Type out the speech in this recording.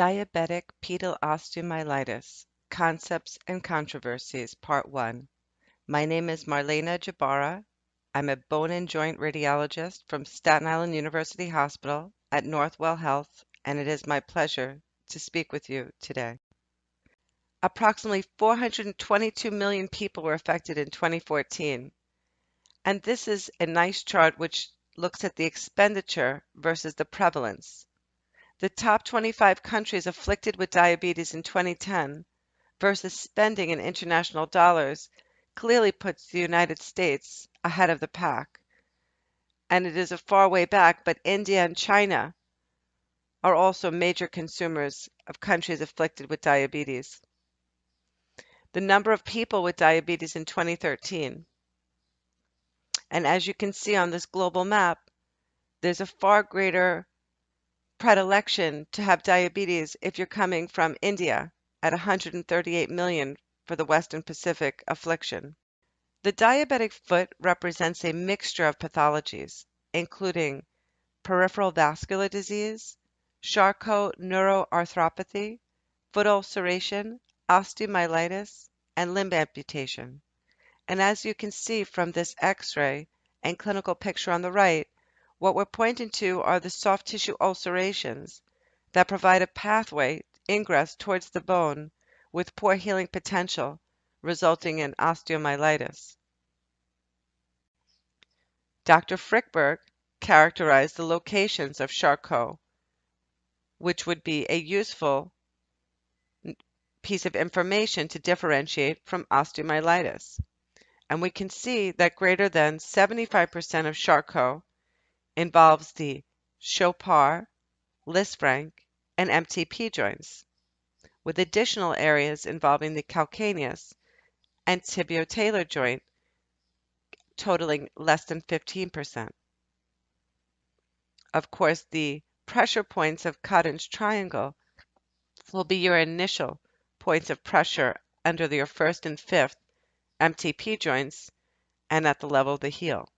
Diabetic Pedal Osteomyelitis, Concepts and Controversies, Part 1. My name is Marlena Jbara. I'm a bone and joint radiologist from Staten Island University Hospital at Northwell Health, and it is my pleasure to speak with you today. Approximately 422 million people were affected in 2014, and this is a nice chart which looks at the expenditure versus the prevalence. The top 25 countries afflicted with diabetes in 2010 versus spending in international dollars clearly puts the United States ahead of the pack. And it is a far way back, but India and China are also major consumers of countries afflicted with diabetes. The number of people with diabetes in 2013. And as you can see on this global map, there's a far greater predilection to have diabetes if you're coming from India at 138 million for the Western Pacific affliction. The diabetic foot represents a mixture of pathologies, including peripheral vascular disease, Charcot neuroarthropathy, foot ulceration, osteomyelitis, and limb amputation. And as you can see from this X-ray and clinical picture on the right, what we're pointing to are the soft tissue ulcerations that provide a pathway ingress towards the bone with poor healing potential, resulting in osteomyelitis. Dr. Frickberg characterized the locations of Charcot, which would be a useful piece of information to differentiate from osteomyelitis. And we can see that greater than 75% of Charcot involves the Chopard, Lisfranc, and MTP joints, with additional areas involving the calcaneus and tibiotalar joint totaling less than 15%. Of course, the pressure points of Cotton's triangle will be your initial points of pressure under your first and fifth MTP joints and at the level of the heel.